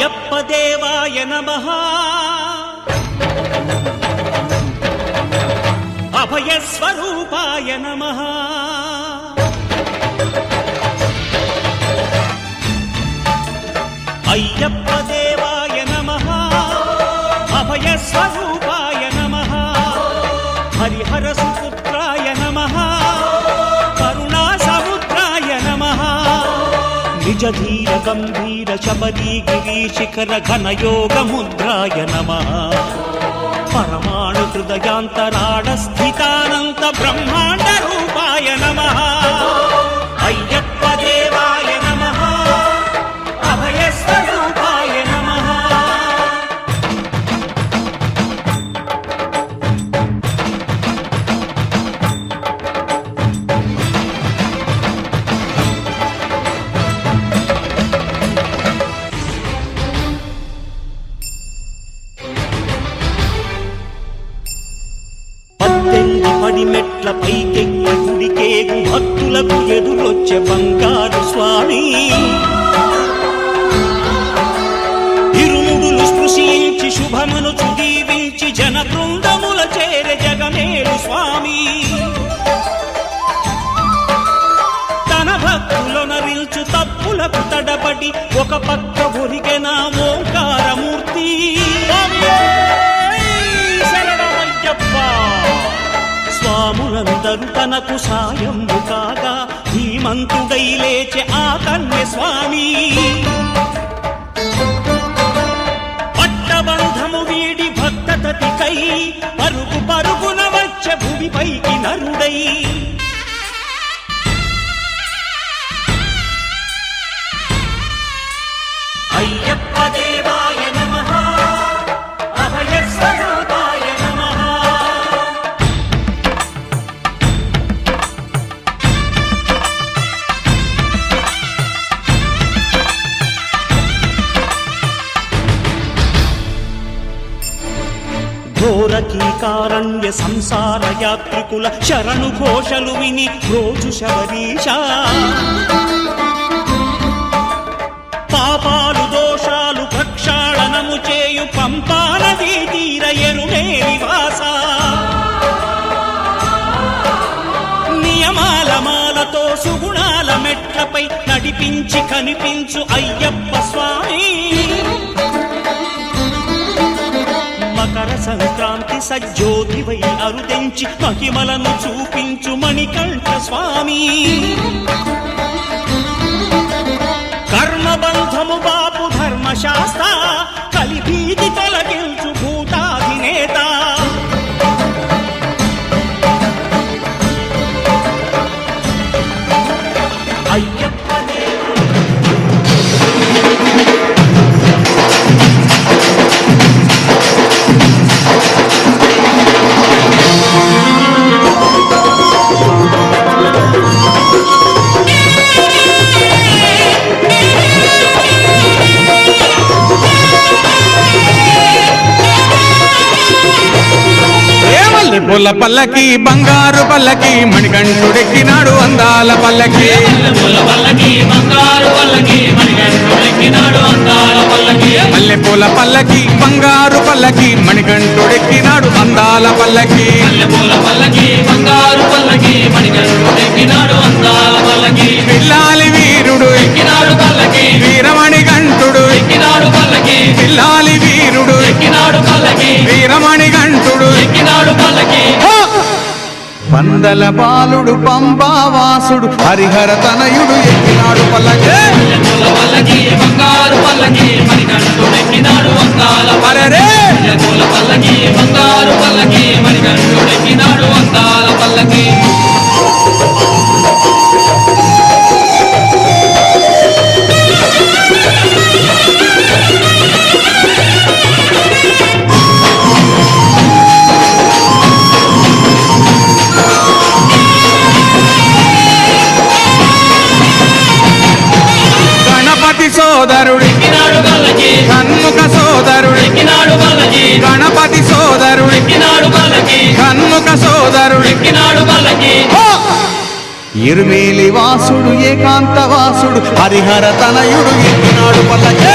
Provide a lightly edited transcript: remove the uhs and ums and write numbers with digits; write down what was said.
అయ్యప్ప దేవాయ నమః అభయ స్వరూపాయ నమః అయ్యప్ప దేవాయ నమః అభయ స్వరూపాయ నమః హరిహర సుపుత్రాయ నమః కరుణా సముద్రాయ నమః నిజ ధీర గంభీర శబరీ గిరీశిఖర ఘనయోగ ముద్రాయ నమః పరమాణు హృదయాంతరాళ స్థితానంత బ్రహ్మాండ రూపాయ నమః అయ్యప్ప దేవాయ నమః అభయ స్వరూపాయ నమః మెట్ల పైకెక్కి గుడికేగు భక్తులకు ఎదురొచ్చే బంగారు స్వామి ఇరుముడులు స్పృశించి శుభమును దీవించి జన బృందముల చేరే జగమేలు స్వామి తన భక్తులొనరిల్చు తప్పులకు తడబడి ఒక పక్క ఒరిగెన ఓంకారమూర్తి స్వాములందరూ తనకు సాయము కాగా ధీమంతుడై లేచే ఆ కన్య స్వామి పట్టబంధము వీడి భక్తతతికై పరుగు పరుగున వచ్చే భూమిపైకి నరుడై అయ్యప్ప దేవాయ నమః అభయ స్వరూపాయ నమః ఘోరకీకారణ్య సంసార యాత్రికుల శరణు ఘోషలు విని రోజు శబరీశ పాపాలు దోషాలు ప్రక్షాళనము చేయు పంపా నదీ తీర ఎరుమే నివాస నియమాల మాలతో సుగుణాల మెట్లపై నడిపించి కనిపించు అయ్యప్ప స్వామి మకర సంక్రాంతి సజ్జోతివై అరుదెంచి మహిమలను చూపించు మణికంఠ స్వామి కర్మబంధము బాపు ధర్మశాస్త్ర కలిభీతి తొలగించు భూతాధినేత అయ్యప్ప పూల పల్లకి బంగారు పల్లకి మణికంఠుడెక్కినాడు అందాల పల్లకి మల్లె పూల పల్లకి బంగారు పల్లకి మణికంఠుడెక్కినాడు అందాల పల్లకి పిల్లాలి వీరుడు ఎక్కినాడు పల్లకి వీరమణి గంటుడు ఎక్కినాడు పల్లకి పిల్లాలి వీరుడు ఎక్కినాడు పల్లకి వీరమణి గంటుడు ఎక్కినాడు పల్లకి పందల బాలుడు పంబావాసుడు హరిహర తనయుడు ఎక్కినాడు పల్లకి బంగారు పల్లకి మణికంఠుడెక్కినాడు అందాల పల్లకి బంగారు పల్లకి మణికంఠుడెక్కినాడు అందాల పల్లకి సోదరుడు కన్ముఖ సోదరుడు గణపతి సోదరుడు కన్ముఖ సోదరుడు ఇరుమేలి వాసుడు ఏకాంత వాసుడు హరిహర తనయుడు ఎక్కినాడు పల్లకి